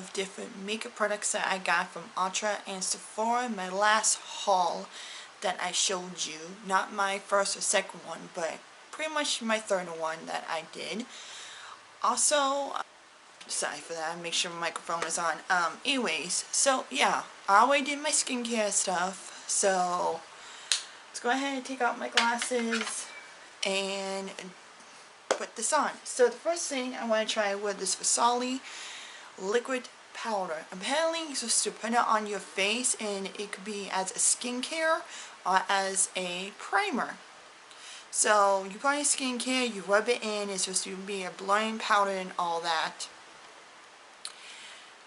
of different makeup products that I got from Ulta and Sephora, my last haul that I showed you. Not my first or second one, but pretty much my third one that I did. Also, sorry for that, make sure my microphone is on. Anyways, so yeah, I already did my skincare stuff, so let's go ahead and take out my glasses and put this on. So the first thing I want to try with this farsali liquid powder. Apparently you're supposed to put it on your face, and it could be as a skincare or as a primer. So you put on your skincare, you rub it in, it's supposed to be a blurring powder and all that.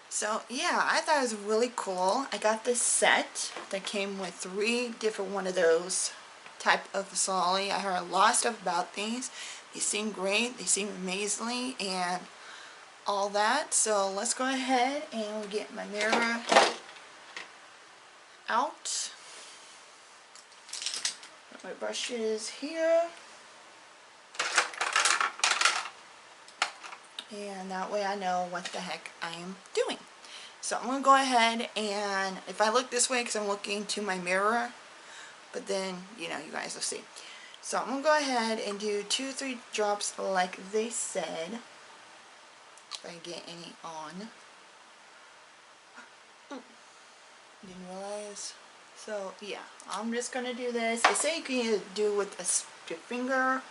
So yeah, I thought it was really cool. I got this set that came with 3 different one of those type of farsali. I heard a lot of stuff about these. They seem great, they seem amazingly, and all that. So let's go ahead and we'll get my mirror out. Put my brushes here. And that way I know what the heck I am doing. So I'm going to go ahead, and if I look this way because I'm looking to my mirror, but then, you know, you guys will see. So I'm going to go ahead and do 2-3 drops like they said. If I get any on. Didn't realize. So yeah, I'm just going to do this. They say you can either do it with your finger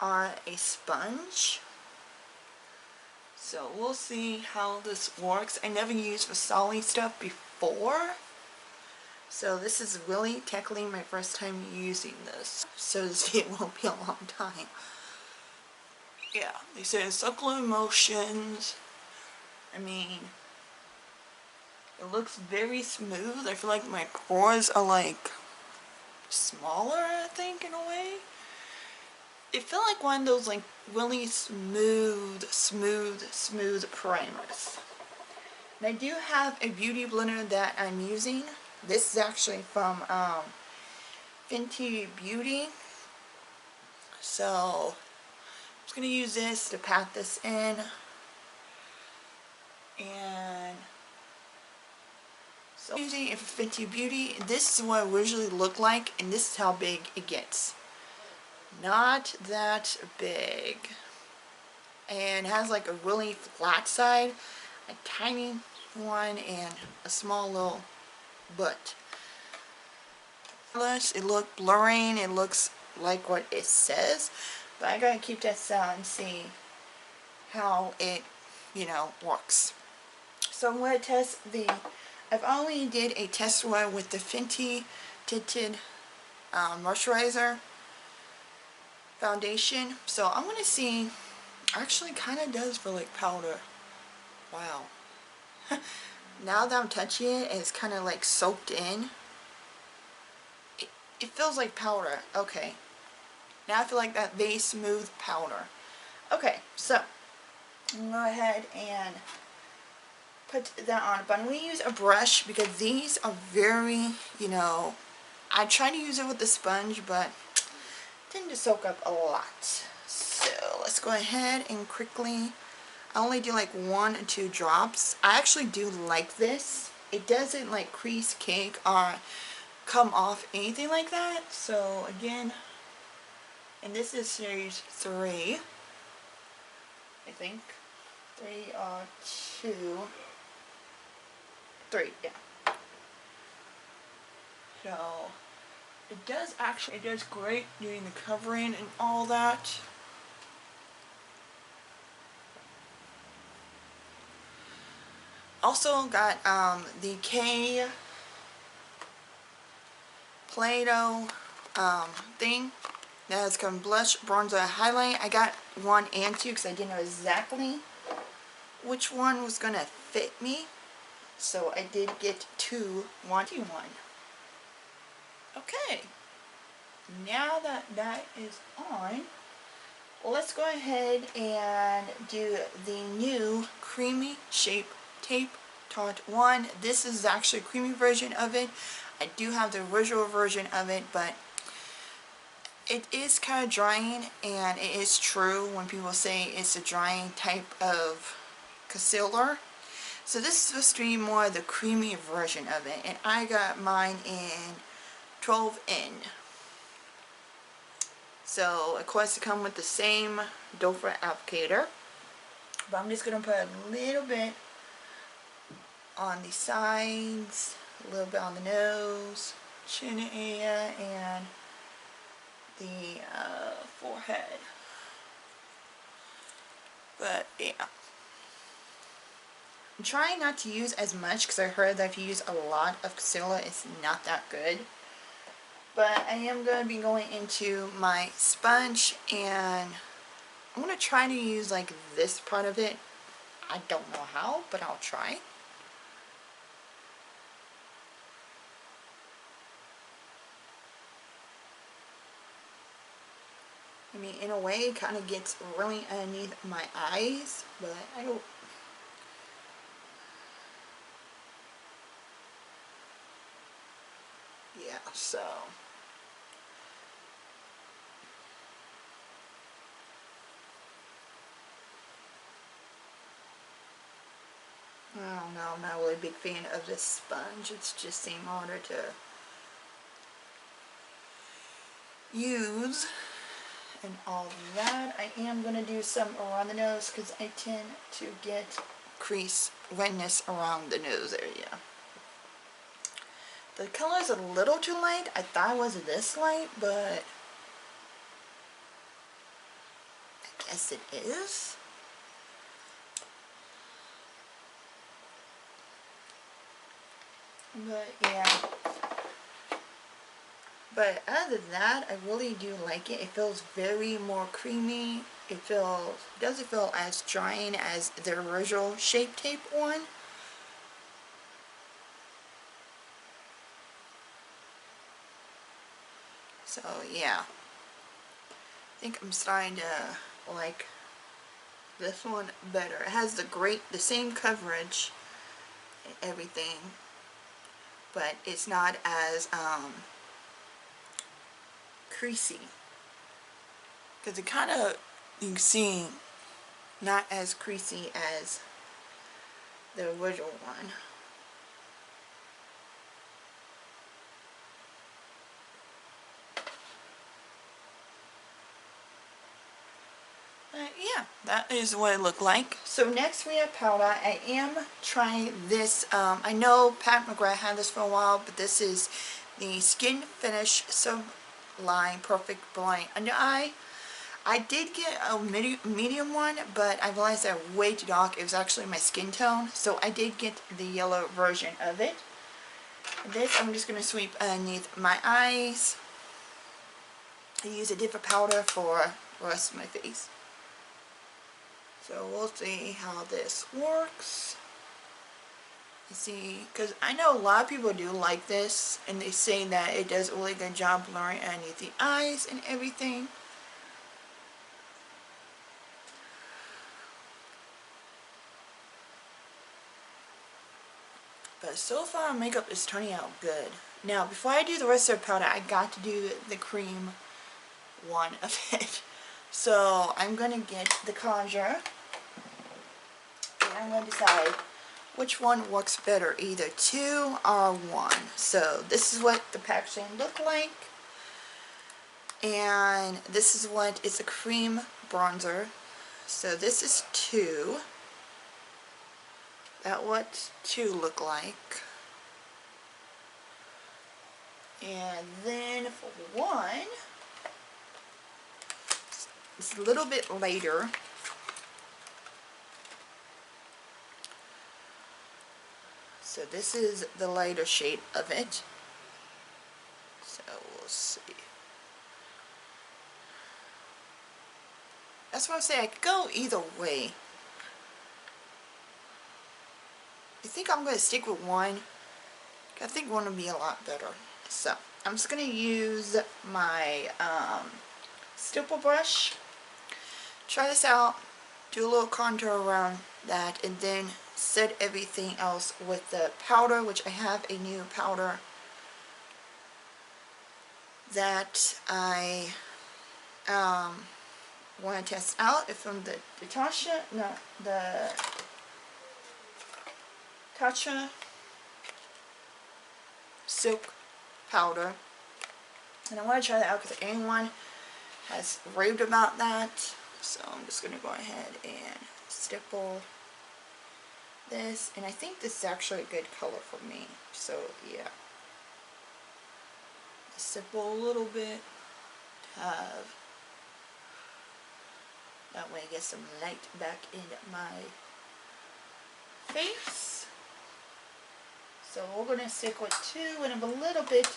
or a sponge. So we'll see how this works. I never used farsali stuff before, so this is really technically my first time using this. So this video won't be a long time. Yeah, they say sublime motions. I mean, it looks very smooth. I feel like my pores are like smaller, I think, in a way. It felt like one of those like really smooth primers. And I do have a beauty blender that I'm using. This is actually from Fenty Beauty. So I'm just going to use this to pat this in. And so using it for Fenty Beauty, this is what it usually look like, and this is how big it gets. Not that big, and has like a really flat side, a tiny one, and a small little butt. It looks blurring, it looks like what it says, but I gotta keep this out and see how it, you know, works. So I'm gonna test I've only did a test one with the Fenty tinted moisturizer foundation, so I'm gonna see. Actually kind of does feel like powder. Wow. Now that I'm touching it, it's kind of like soaked in. It feels like powder. Okay, now I feel like that very smooth powder. Okay, so I'm gonna go ahead and put that on, but I'm gonna use a brush because these are very, you know, I try to use it with the sponge, but tend to soak up a lot. So let's go ahead and quickly, I only do like 1 or 2 drops. I actually do like this. It doesn't like crease, cake, or come off anything like that. So again, and this is series 3, I think. 3 or 2. 3, yeah. So it does actually, it does great doing the covering and all that. Also got the decay Play-Doh thing that has come blush, bronzer, highlight. I got 1 and 2 because I didn't know exactly which one was gonna fit me. So I did get 2, 1, 2, 1. Okay, now that that is on, let's go ahead and do the new Creamy Shape Tape Tarte 1. This is actually a creamy version of it. I do have the original version of it, but it is kind of drying, and it is true when people say it's a drying type of concealer. So this is supposed to be more the creamy version of it, and I got mine in 12N. So of course it comes with the same doe foot applicator, but I'm just going to put a little bit on the sides, a little bit on the nose, chin area, and the forehead. But yeah, I'm trying not to use as much because I heard that if you use a lot of concealer it's not that good. But I am going to be going into my sponge, and I'm going to try to use like this part of it. I don't know how, but I'll try. I mean, in a way it kind of gets really underneath my eyes, but I don't... Yeah, so... I don't know, I'm not really a big fan of this sponge. It's just seemed harder to use and all of that. I am going to do some around the nose because I tend to get crease redness around the nose area. The color is a little too light. I thought it was this light, but I guess it is. But yeah. But other than that, I really do like it. It feels very more creamy. It doesn't feel as drying as the original Shape Tape one. So yeah, I think I'm starting to like this one better. It has the same coverage and everything, but it's not as creasy. Because it kind of, you can see, not as creasy as the original one. Yeah, that is what it looked like. So next we have powder. I am trying this. I know Pat McGrath had this for a while, but this is the Skin Finish Sublime Perfect Blind Under Eye. I did get a medium one, but I realized that way too dark. It was actually my skin tone, so I did get the yellow version of it. This I'm just going to sweep underneath my eyes. I use a different powder for the rest of my face. So we'll see how this works. You see, because I know a lot of people do like this, and they say that it does a really good job blurring underneath the eyes and everything. But so far makeup is turning out good. Now before I do the rest of the powder, I got to do the cream one of it. So I'm going to get the kaja, and I'm going to decide which one works better, either 2 or 1. So this is what the packaging looked like, and this is what it's a cream bronzer. So this is 2. That what 2 look like. And then for 1, it's a little bit lighter. So this is the lighter shade of it. So we'll see. That's why I say I could go either way. I think I'm going to stick with 1. I think 1 would be a lot better. So I'm just going to use my stipple brush. Try this out. Do a little contour around that, and then set everything else with the powder, which I have a new powder that I want to test out. It's from the Natasha, no, the Tatcha silk powder, and I want to try that out because anyone has raved about that. So I'm just going to go ahead and stipple this, and I think this is actually a good color for me, so yeah, stipple a little bit to have that way I get some light back in my face. So we're going to stick with 2 and a little bit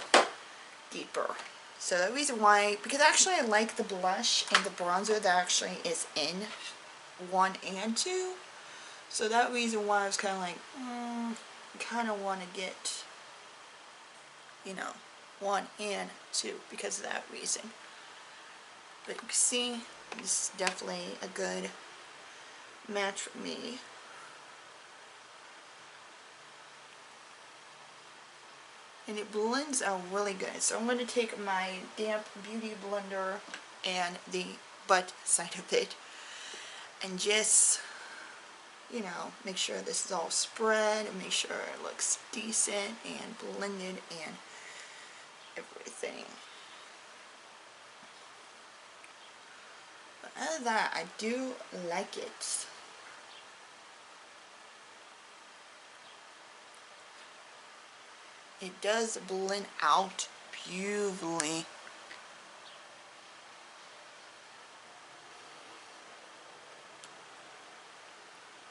deeper. So the reason why, because actually I like the blush and the bronzer that actually is in 1 and 2. So that reason why I was kind of like, kind of want to get, you know, 1 and 2 because of that reason. But you can see, this is definitely a good match for me. And it blends out really good. So I'm going to take my damp beauty blender and the butt side of it and just, you know, make sure this is all spread and make sure it looks decent and blended and everything. But other than that, I do like it. It does blend out beautifully.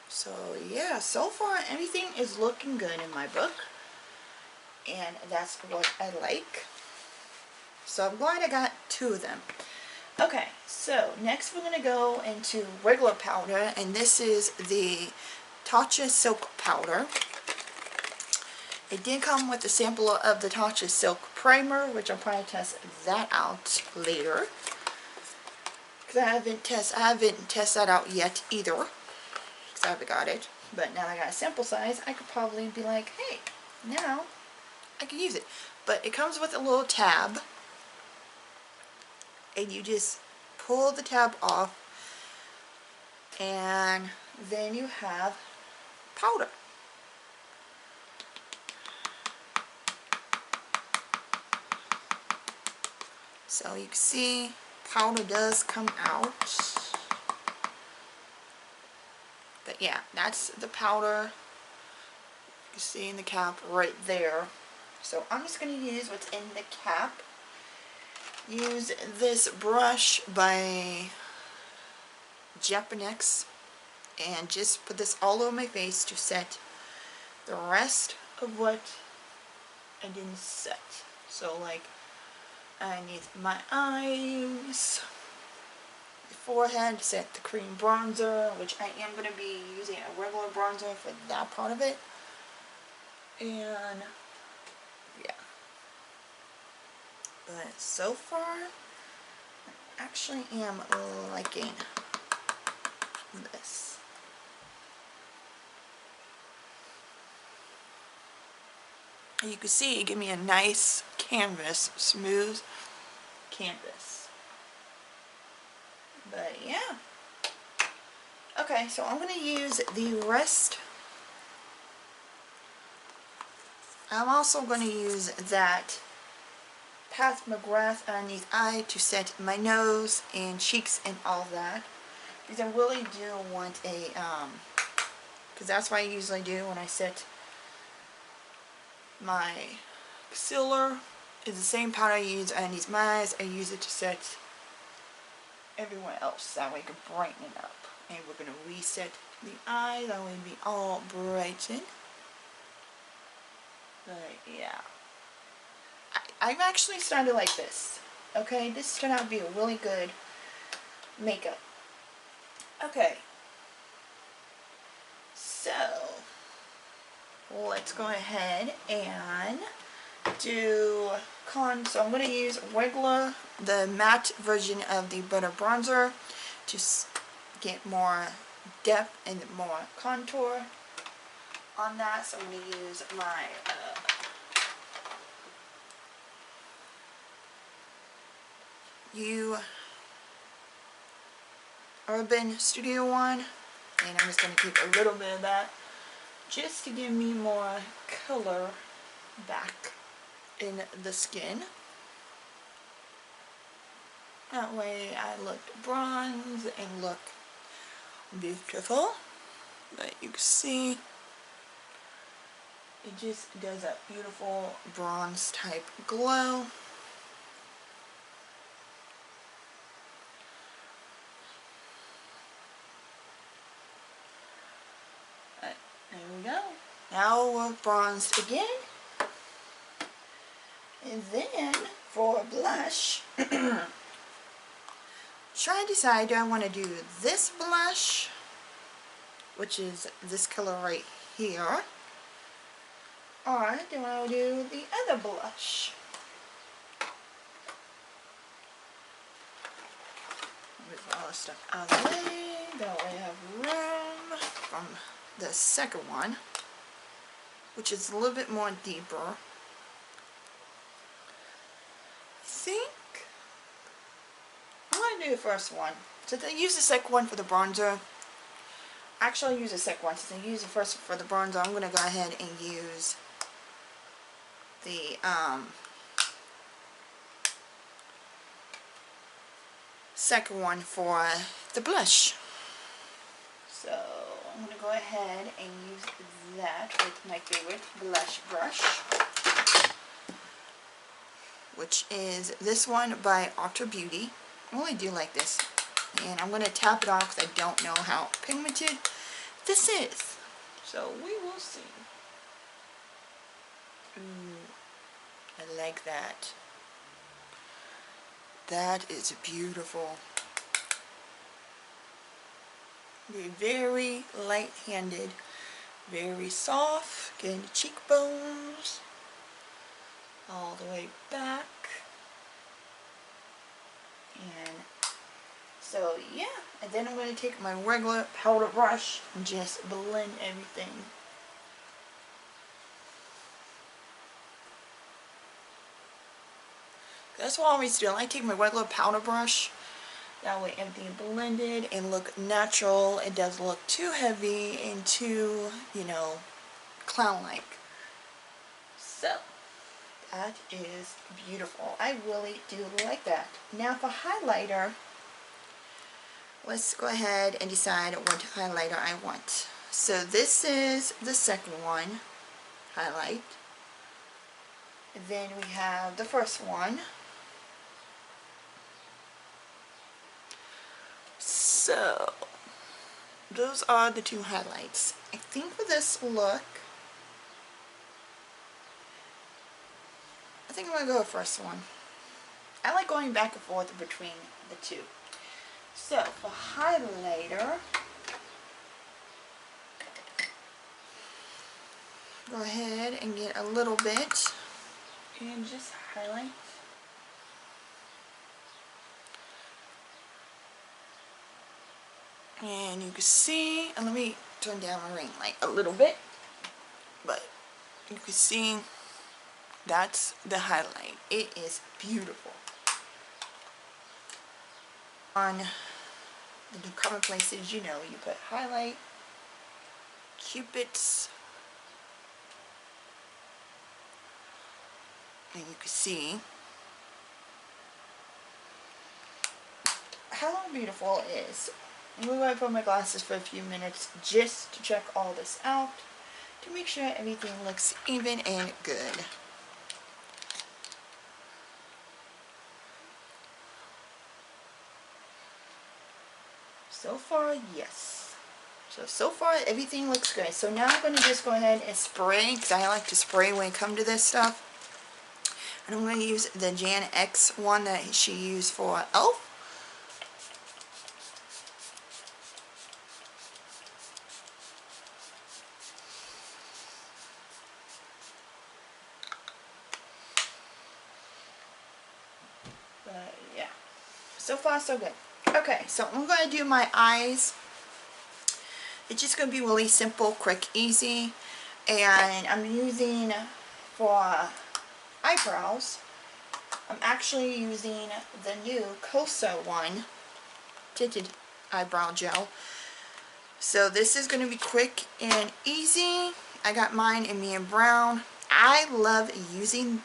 So yeah, so far everything is looking good in my book, and that's what I like. So I'm glad I got 2 of them. Okay, so next we're going to go into regular powder, and this is the Tatcha Silk Powder. It did come with a sample of the Tatcha Silk Primer, which I'll probably test that out later. Because I haven't tested that out yet either. Because I haven't got it. But now that I got a sample size, I could probably be like, hey, now I can use it. But it comes with a little tab. And you just pull the tab off. And then you have powder. So you can see powder does come out. But yeah, that's the powder. You can see in the cap right there. So I'm just going to use what's in the cap. Use this brush by Japanex and just put this all over my face to set the rest of what I didn't set. So like underneath my eyes, the forehead, set the cream bronzer, which I am going to be using a regular bronzer for that part of it. And yeah. But so far, I actually am liking this. You can see it gave me a nice canvas, smooth canvas. But yeah. Okay, so I'm going to use the rest. I'm also going to use that mcgrath underneath eye to set my nose and cheeks and all that. Because I really do want a, because that's what I usually do when I set my concealer. Is the same powder I use underneath my eyes. I use it to set everywhere else. That way I can brighten it up. And we're going to reset the eye. That way it'll be all brightened. But yeah. I've actually started like this. Okay, this turned out to be a really good makeup. Okay. So, let's go ahead and do so I'm going to use regular, the matte version of the butter bronzer to get more depth and more contour on that. So I'm going to use my Urban Studio one, and I'm just going to keep a little bit of that just to give me more color back in the skin. That way I look bronze and look beautiful. But you can see it just does a beautiful bronze type glow. There we go. Now we're bronzed again. And then for blush, try and decide, do I want to do this blush, which is this color right here, or do I want to do the other blush? Move all this stuff out of the way, that way I have room from the second one, which is a little bit more deeper. I think I'm going to do the first one. So I use the second one for the bronzer. Actually, I'll use the second one. Since I use the first for the bronzer, I'm going to go ahead and use the second one for the blush. So I'm going to go ahead and use that with my favorite blush brush, which is this one by Ultra Beauty. I really do like this. And I'm going to tap it off because I don't know how pigmented this is. So we will see. Ooh, I like that. That is beautiful. Very light-handed, very soft, getting the cheekbones all the way back. And so yeah, and then I'm going to take my regular powder brush and just blend everything. That's what I always do. I like to take my regular powder brush. That way everything blended and look natural. It doesn't look too heavy and too, you know, clown-like. So, that is beautiful. I really do like that. Now for highlighter, let's go ahead and decide what highlighter I want. So this is the second one, highlight. Then we have the first one. So, those are the two highlights. I think for this look, I think I'm going to go with the first one. I like going back and forth between the two. So, for highlighter, go ahead and get a little bit and just highlight. And you can see, and let me turn down my ring light a little bit, but you can see that's the highlight. It is beautiful. On the common places, you know, you put highlight, cupids, and you can see how beautiful it is. I'm going to put my glasses for a few minutes just to check all this out to make sure everything looks even and good. So far, yes. So far everything looks good. So now I'm going to just go ahead and spray, because I like to spray when it comes to this stuff. And I'm going to use the Jan X one that she used for e.l.f. But yeah, so far so good. Okay, so I'm going to do my eyes. It's just going to be really simple, quick, easy. And I'm using for eyebrows, I'm actually using the new Kosas one, tinted eyebrow gel. So this is going to be quick and easy. I got mine in medium brown. I love using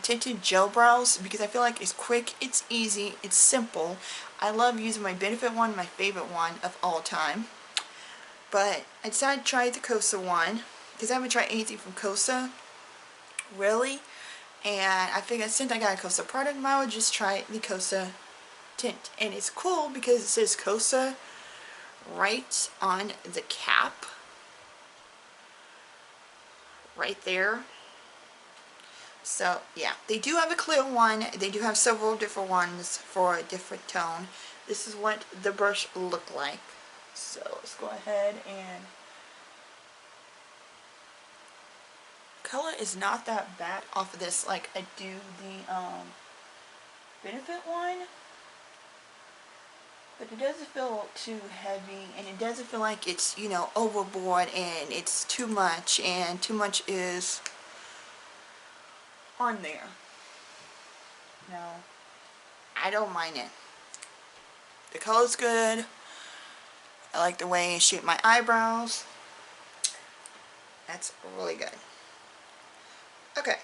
tinted gel brows because I feel like it's quick, it's easy, it's simple. I love using my Benefit one, my favorite one of all time. But I decided to try the Kosa one because I haven't tried anything from Kosa, really. And I figured since I got a Kosa product, I would just try the Kosa tint. And it's cool because it says Kosa right on the cap. Right there. So yeah, they do have a clear one. They do have several different ones for a different tone. This is what the brush looked like. So let's go ahead and color is not that bad off of this like I do the Benefit one, but it doesn't feel too heavy, and it doesn't feel like it's, you know, overboard and it's too much, and too much is on there. No, I don't mind it. The color's good. I like the way it shaped my eyebrows. That's really good. Okay.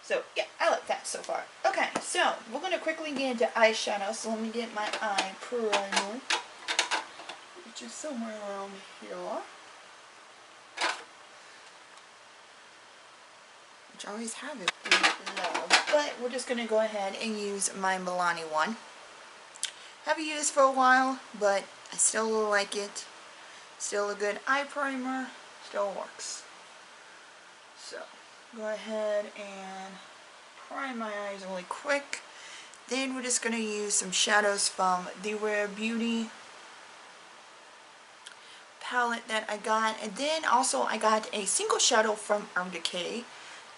So yeah, I like that so far. Okay, so we're going to quickly get into eyeshadow. So let me get my eye primer, which is somewhere around here. Which I always have it low. But we're just going to go ahead and use my Milane one. Haven't used it for a while, but I still like it. Still a good eye primer. Still works. So go ahead and prime my eyes really quick. Then we're just going to use some shadows from the Rare Beauty palette that I got. And then also I got a single shadow from Decay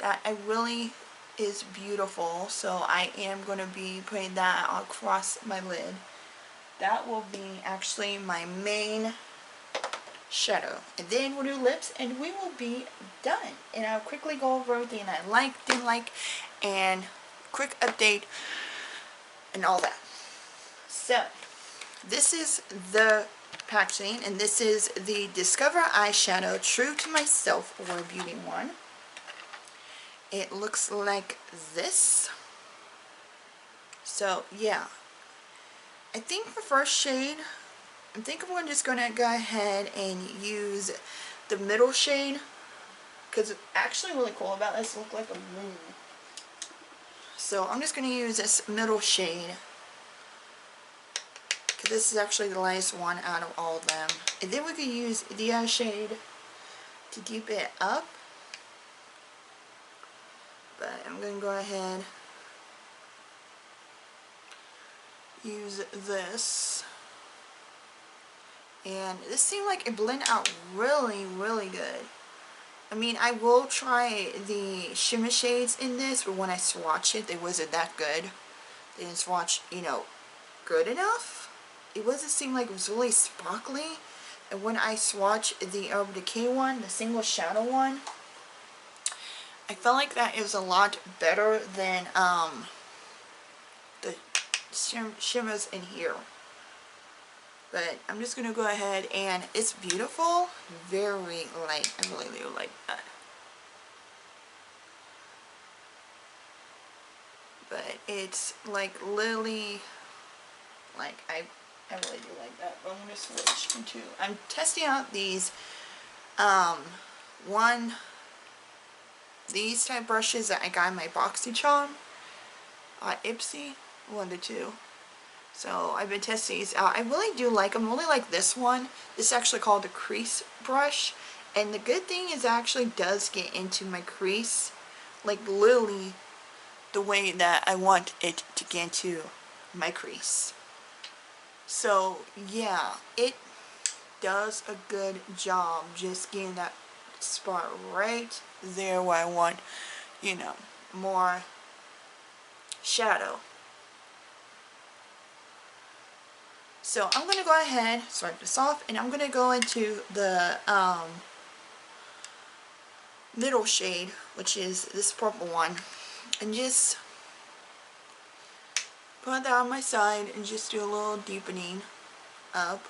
that I really is beautiful. So I am going to be putting that across my lid. That will be actually my main shadow. And then we'll do lips and we will be done. And I'll quickly go over everything I liked, didn't like, and quick update and all that. So this is the packaging, and this is the Discover Eyeshadow True to Myself Rare Beauty one. It looks like this. So yeah, I think the first shade, I think I'm just going to go ahead and use the middle shade, because it's actually really cool about this. Look like a moon. So I'm just going to use this middle shade, because this is actually the lightest one out of all of them. And then we can use the other shade to deep it up. But I'm going to go ahead use this. And this seemed like it blended out really, really good. I mean, I will try the shimmer shades in this, but when I swatched it, they wasn't that good. They didn't swatch, you know, good enough. It wasn't seem like it was really sparkly. And when I swatched the Decay one, the single shadow one, I felt like that it was a lot better than the shimmers in here. But I'm just going to go ahead, and it's beautiful. Very light. I really do like that. But it's like literally, like I really do like that. But I'm going to switch into, I'm testing out these, these type brushes that I got in my BoxyCharm. Ipsy, one of the two. So I've been testing these out. I really do like them. I really like this one. This is actually called the crease brush. And the good thing is it actually does get into my crease, like literally the way that I want it to get into my crease. So yeah, it does a good job just getting that spot right there where I want, you know, more shadow. So I'm going to go ahead, swipe this off, and I'm going to go into the middle shade, which is this purple one, and just put that on my side and just do a little deepening up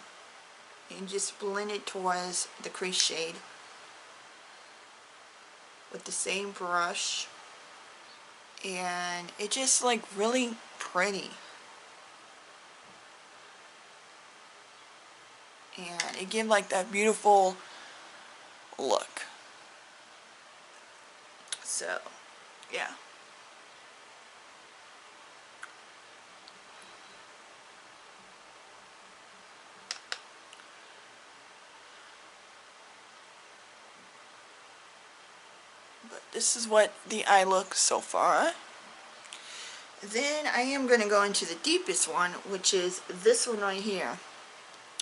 and just blend it towards the crease shade with the same brush, and it's just like really pretty. And it gives like that beautiful look. So, yeah. But this is what the eye looks so far. Then I am going to go into the deepest one, which is this one right here.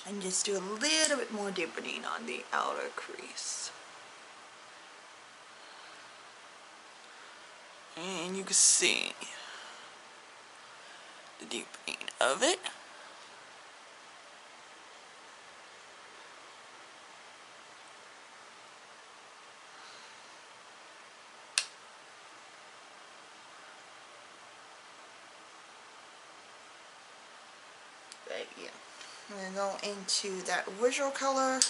And just do a little bit more deepening on the outer crease. And you can see the deepening of it. But yeah, I'm going to go into that original color.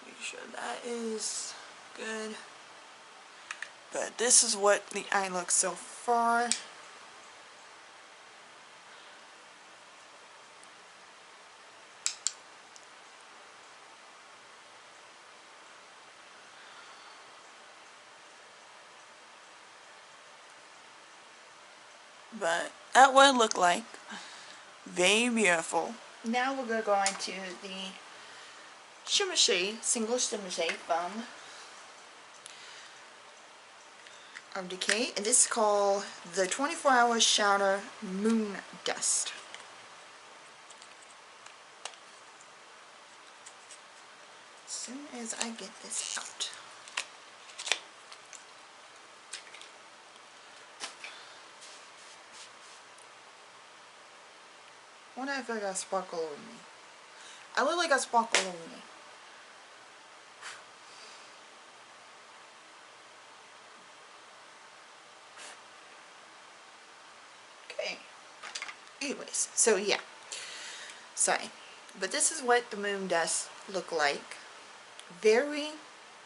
Make sure that is good. But this is what the eye looks so far. But that what it looked like. Very beautiful. Now we're going to go into the shimmer shade, single shimmer shade from Decay, and this is called the 24-Hour Shadow Moon Dust. As soon as I get this out. I wonder if I got sparkle over me. I look like I sparkle over me. Okay. Anyways, so yeah. Sorry. But this is what the moon dust look like. Very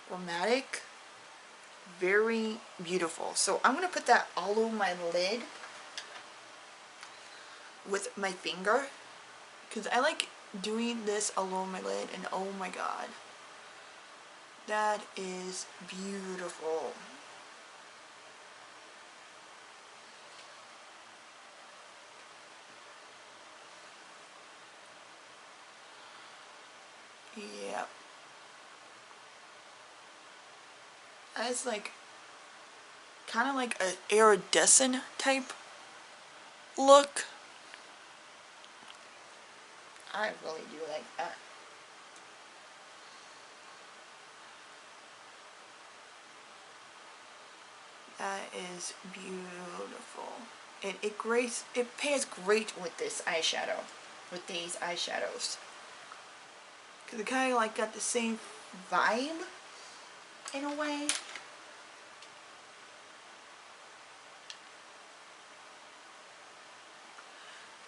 dramatic. Very beautiful. So I'm going to put that all over my lid with my finger, because I like doing this all over my lid, and oh my god, that is beautiful. Yep. It's like kind of like an iridescent type look. I really do like that. That is beautiful. It pairs great with this eyeshadow, with these eyeshadows. Because it kind of like got the same vibe in a way.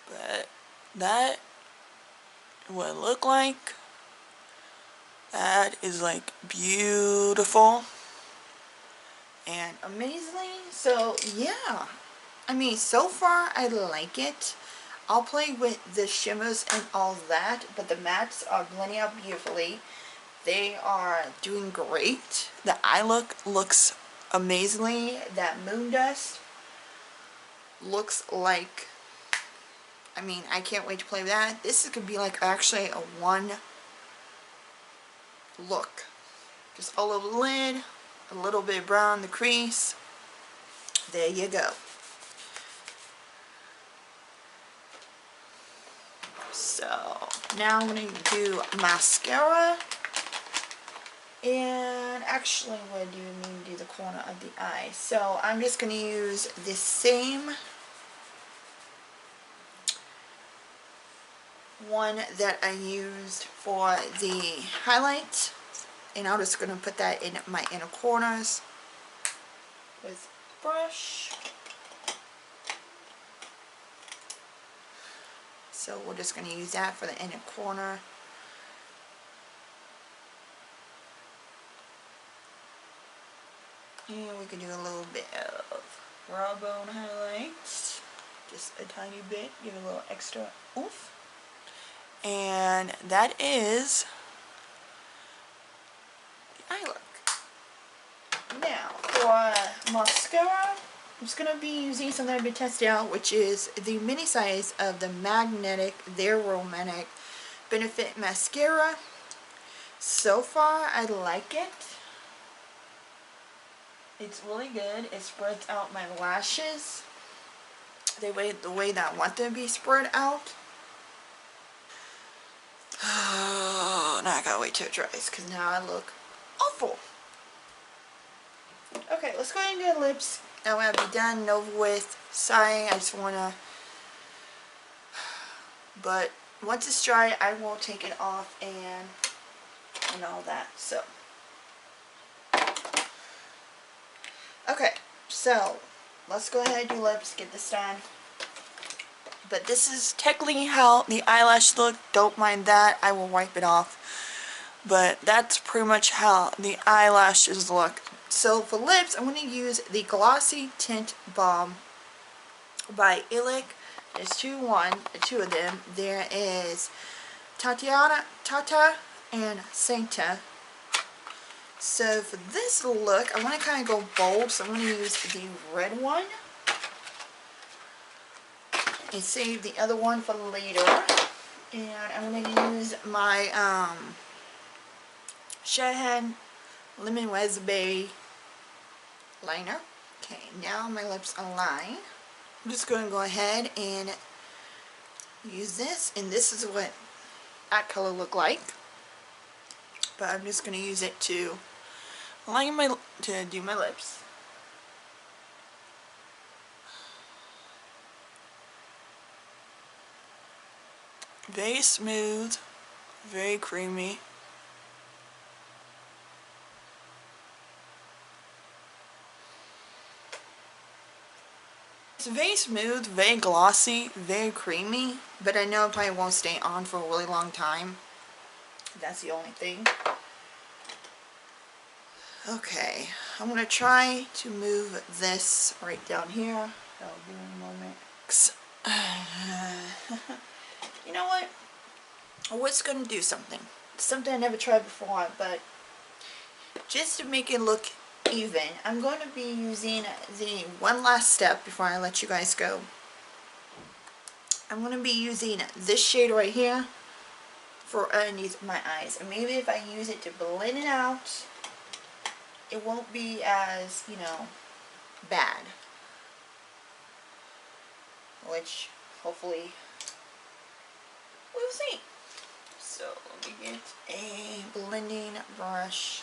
But that what it look like. That is like beautiful and amazing. So yeah, I mean, so far I like it. I'll play with the shimmers and all that, but the mattes are blending out beautifully. They are doing great. The eye look looks amazingly. That moon dust looks like, I mean, I can't wait to play with that. This could be like actually a one look. Just all over the lid, a little bit of brown in the crease. There you go. So now I'm going to do mascara. And actually, what do you mean to do the corner of the eye? So I'm just going to use this same one that I used for the highlights, and I'm just going to put that in my inner corners with brush. So we're just going to use that for the inner corner. And we can do a little bit of raw bone highlights, just a tiny bit, give it a little extra oomph. And that is the eye look. Now for mascara, I'm just going to be using something I've been testing out, which is the mini size of the Magnetic Their Romantic Benefit Mascara. So far, I like it. It's really good. It spreads out my lashes the way that I want them to be spread out. Now I gotta wait till it dries because now I look awful. Okay, let's go ahead and do the lips. Now when I be done and over with, sorry, I just wanna, but once it's dry, I will take it off and all that. So, okay, so let's go ahead and do lips, get this done. But this is technically how the eyelash look. Don't mind that. I will wipe it off. But that's pretty much how the eyelashes look. So for lips, I'm going to use the Glossy Tint Balm by ilila. There's two of them. There is Tarte and Santa. So for this look, I want to kind of go bold. So I'm going to use the red one. And save the other one for later. And I'm going to use my Shahad Lemon Raspberry liner. Okay, now my lips are lined. I'm just going to go ahead and use this. And this is what that color look like. But I'm just going to use it to line to do my lips. Very smooth, very creamy. It's very smooth, very glossy, very creamy, but I know it probably won't stay on for a really long time. That's the only thing. Okay, I'm going to try to move this right down here. That'll be in a moment. You know what? I was going to do something. Something I never tried before, but just to make it look even, I'm going to be using the one last step before I let you guys go. I'm going to be using this shade right here for underneath my eyes. And maybe if I use it to blend it out, it won't be as, you know, bad. Which, hopefully, we'll see. So, let me get a blending brush.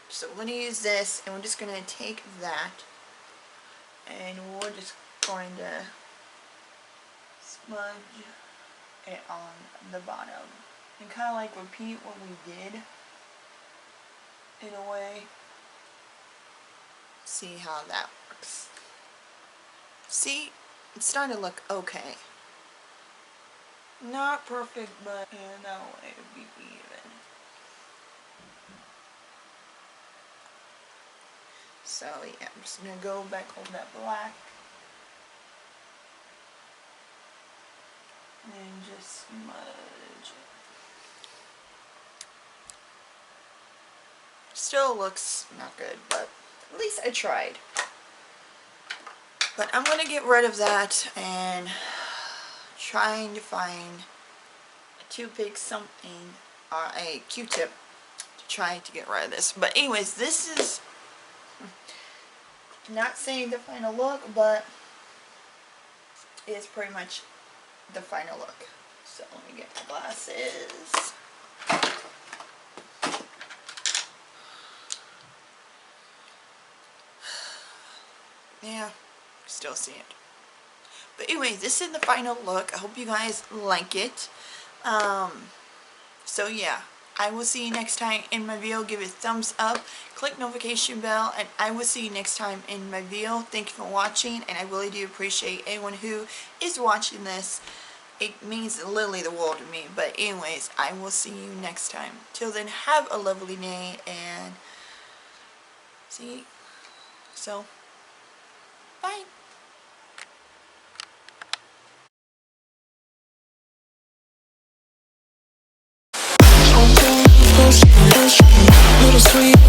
So we're going to use this, and we're just going to take that, and we're just going to smudge it on the bottom. And kind of like repeat what we did, in a way. See how that works. See, it's starting to look okay. Not perfect, but in that way it'd be even. So yeah, I'm just gonna go back over that black and just smudge it. Still looks not good, but at least I tried. But I'm gonna get rid of that and trying to find a toothpick, something, or a Q-tip to try to get rid of this. But anyways, this is not saying the final look, but it's pretty much the final look. So let me get my glasses. Yeah, still see it. But anyway, this is the final look. I hope you guys like it. So yeah, I will see you next time in my video. Give it a thumbs up, click notification bell, and I will see you next time in my video. Thank you for watching, and I really do appreciate anyone who is watching this. It means literally the world to me. But anyways, I will see you next time. Till then, have a lovely day, and see. So, bye. Little sweet